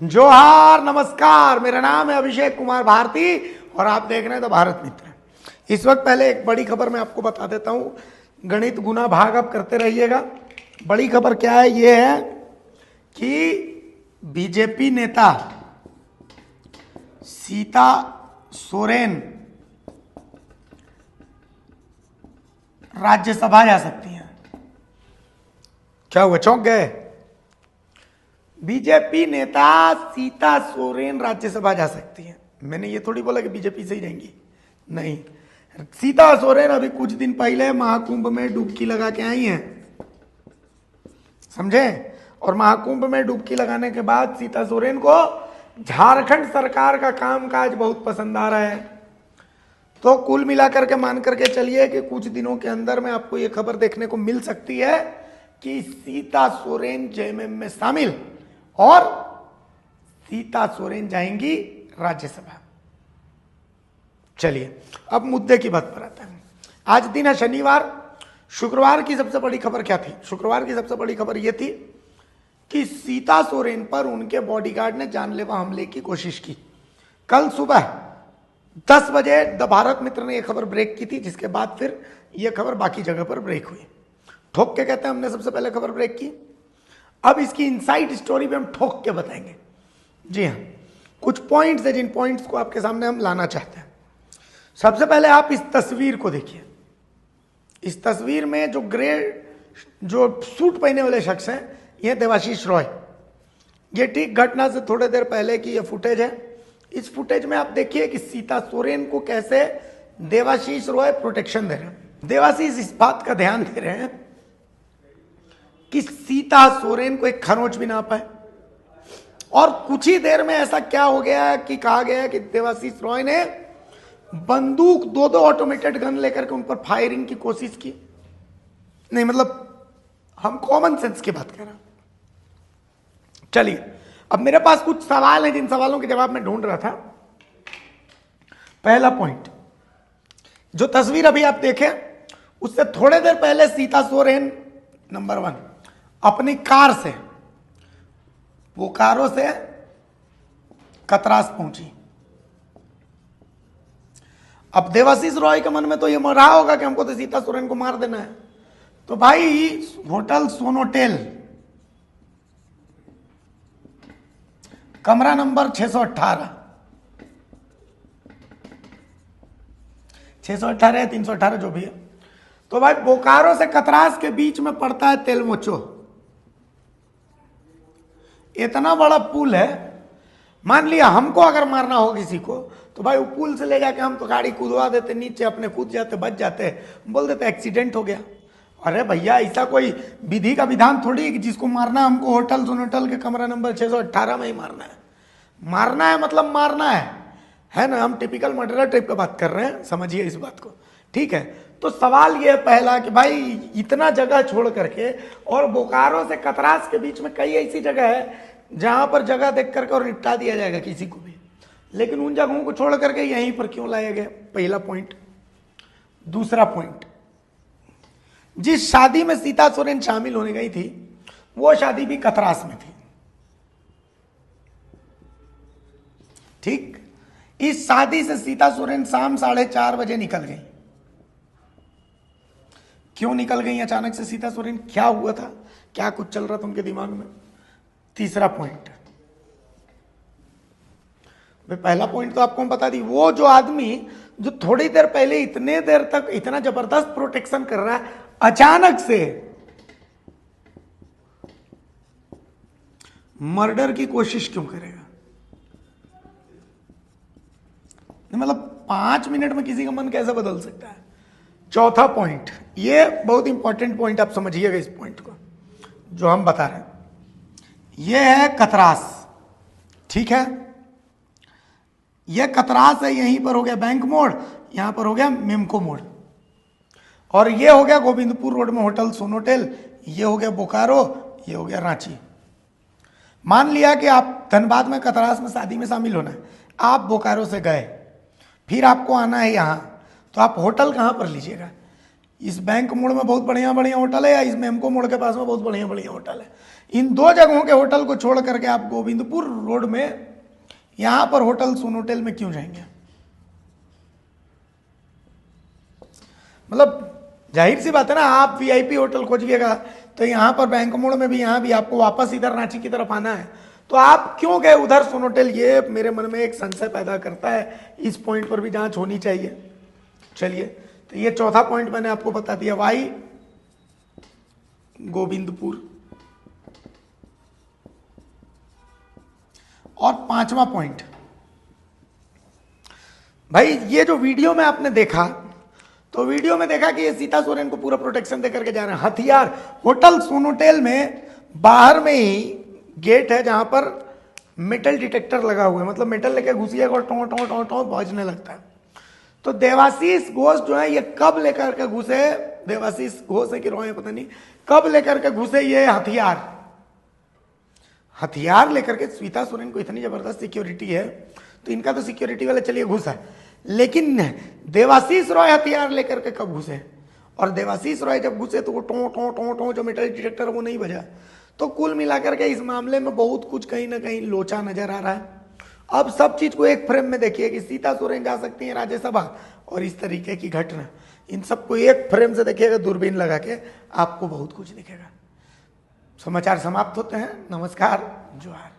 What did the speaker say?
जोहार, नमस्कार। मेरा नाम है अभिषेक कुमार भारती और आप देख रहे हैं द भारत मित्र। इस वक्त पहले एक बड़ी खबर मैं आपको बता देता हूं। गणित गुना भाग आप करते रहिएगा। बड़ी खबर क्या है? ये है कि बीजेपी नेता सीता सोरेन राज्यसभा जा सकती हैं। क्या हुआ, चौंक गए? बीजेपी नेता सीता सोरेन राज्यसभा जा सकती हैं। मैंने ये थोड़ी बोला कि बीजेपी से ही रहेंगी, नहीं। सीता सोरेन अभी कुछ दिन पहले महाकुंभ में डुबकी लगा के आई हैं, समझे? और महाकुंभ में डुबकी लगाने के बाद सीता सोरेन को झारखंड सरकार का कामकाज बहुत पसंद आ रहा है। तो कुल मिलाकर के मान करके चलिए कि कुछ दिनों के अंदर में आपको यह खबर देखने को मिल सकती है कि सीता सोरेन जेएमएम में शामिल और सीता सोरेन जाएंगी राज्यसभा। चलिए अब मुद्दे की बात पर आता है। आज दिन है शनिवार। शुक्रवार की सबसे बड़ी खबर क्या थी? शुक्रवार की सबसे बड़ी खबर यह थी कि सीता सोरेन पर उनके बॉडीगार्ड ने जानलेवा हमले की कोशिश की। कल सुबह 10 बजे द भारत मित्र ने यह खबर ब्रेक की थी, जिसके बाद फिर यह खबर बाकी जगह पर ब्रेक हुई। ठोक के कहते हैं हमने सबसे पहले खबर ब्रेक की। अब इसकी इनसाइड स्टोरी पे हम ठोक के बताएंगे। जी हाँ, कुछ पॉइंट्स है जिन पॉइंट्स को आपके सामने हम लाना चाहते हैं। सबसे पहले आप इस तस्वीर को देखिए। इस तस्वीर में जो सूट पहने वाले शख्स हैं, यह देवाशीष रॉय। ये ठीक घटना से थोड़ी देर पहले की यह फुटेज है। इस फुटेज में आप देखिए कि सीता सोरेन को कैसे देवाशीष रॉय प्रोटेक्शन दे रहे हैं। देवाशीष इस बात का ध्यान दे रहे हैं कि सीता सोरेन को एक खरोंच भी ना पाए। और कुछ ही देर में ऐसा क्या हो गया कि कहा गया कि देवाशीष रॉय ने बंदूक दो ऑटोमेटेड गन लेकर के उन पर फायरिंग की कोशिश की। नहीं, मतलब हम कॉमन सेंस की बात कर रहे हैं। चलिए, अब मेरे पास कुछ सवाल हैं जिन सवालों के जवाब मैं ढूंढ रहा था। पहला पॉइंट, जो तस्वीर अभी आप देखें उससे थोड़े देर पहले सीता सोरेन नंबर 1 अपनी कार से बोकारो से कतरास पहुंची। अब देवाशीष रॉय के मन में तो ये मर रहा होगा कि हमको तो सीता सोरेन को मार देना है। तो भाई होटल सोनोटेल कमरा नंबर 618 या 318 जो भी है, तो भाई बोकारो से कतरास के बीच में पड़ता है तेलमोचो। इतना बड़ा पुल है। मान लिया हमको अगर मारना हो किसी को तो भाई वो पुल से ले जाके हम तो गाड़ी कूदवा देते, नीचे अपने कूद जाते, बच जाते, बोल देते एक्सीडेंट हो गया। अरे भैया, ऐसा कोई विधि का विधान थोड़ी है कि जिसको मारना हमको होटल सोनोटेल के कमरा नंबर 618 में ही मारना है। मारना है मतलब मारना है ना। हम टिपिकल मर्डरर टाइप का बात कर रहे हैं, समझिए इस बात को, ठीक है? तो सवाल ये पहला कि भाई इतना जगह छोड़ करके, और बोकारो से कतरास के बीच में कई ऐसी जगह है जहां पर जगह देख करके और निपटा दिया जाएगा किसी को भी, लेकिन उन जगहों को छोड़ करके यहीं पर क्यों लाया गया? पहला पॉइंट। दूसरा पॉइंट, जिस शादी में सीता सोरेन शामिल होने गई थी वो शादी भी कतरास में थी, ठीक? इस शादी से सीता सोरेन शाम 4:30 बजे निकल गई। क्यों निकल गई अचानक से सीता सोरेन? क्या हुआ था? क्या कुछ चल रहा था उनके दिमाग में? तीसरा पॉइंट, पहला पॉइंट तो आपको हम बता दी, वो जो आदमी जो थोड़ी देर पहले इतने देर तक इतना जबरदस्त प्रोटेक्शन कर रहा है, अचानक से मर्डर की कोशिश क्यों करेगा? मतलब 5 मिनट में किसी का मन कैसे बदल सकता है? चौथा पॉइंट, ये बहुत इंपॉर्टेंट पॉइंट, आप समझिएगा इस पॉइंट को जो हम बता रहे हैं। ये है कतरास, ठीक है? ये कतरास है, यहीं पर हो गया बैंक मोड़, यहां पर हो गया मेमको मोड़, और ये हो गया गोविंदपुर रोड में होटल सोनोटेल, ये हो गया बोकारो, ये हो गया रांची। मान लिया कि आप धनबाद में कतरास में शादी में शामिल होना है, आप बोकारो से गए, फिर आपको आना है यहाँ, तो आप होटल कहाँ पर लीजिएगा? इस बैंक मोड़ में बहुत बढ़िया बढ़िया होटल है, या इस मेमको मोड़ के पास में बहुत बढ़िया बढ़िया होटल है? इन 2 जगहों के होटल को छोड़ करके आप गोविंदपुर रोड में यहां पर होटल सोनोटेल में क्यों जाएंगे? मतलब जाहिर सी बात है ना, आप वीआईपी होटल खोजिएगा तो यहां पर बैंक मोड़ में भी, यहां भी आपको वापस इधर रांची की तरफ आना है, तो आप क्यों गए उधर सोनोटेल? ये मेरे मन में एक संशय पैदा करता है। इस पॉइंट पर भी जांच होनी चाहिए। चलिए, तो ये चौथा पॉइंट मैंने आपको बता दिया, वाई गोविंदपुर। और 5वां पॉइंट, भाई ये जो वीडियो में आपने देखा, तो वीडियो में देखा कि ये सीता सोरेन को पूरा प्रोटेक्शन देकर के जा रहे हैं। हथियार, होटल सोनोटेल में बाहर में ही गेट है जहां पर मेटल डिटेक्टर लगा हुआ है, मतलब मेटल लेके घुसिएगा और टों टों टों टों बजने लगता है। तो देवाशीष घोष जो है ये कब लेकर के घुसे, देवाशीष घोष है कि रॉय पता नहीं, कब लेकर के घुसे ये हथियार लेकर के? सीता सोरेन को इतनी जबरदस्त सिक्योरिटी है, तो इनका तो सिक्योरिटी वाले चलिए घुसा है, लेकिन देवाशीष रॉय हथियार लेकर के कब घुसे? और देवाशीष रॉय जब घुसे तो वो टों टों टों टों जो मेटल डिटेक्टर वो नहीं बजा। तो कुल मिलाकर के इस मामले में बहुत कुछ कहीं ना कहीं लोचा नजर आ रहा है। अब सब चीज को एक फ्रेम में देखिए कि सीता सोरेन जा सकती है राज्यसभा और इस तरीके की घटना, इन सबको एक फ्रेम से देखिएगा, दूरबीन लगा के, आपको बहुत कुछ दिखेगा। समाचार समाप्त होते हैं। नमस्कार, जोहार।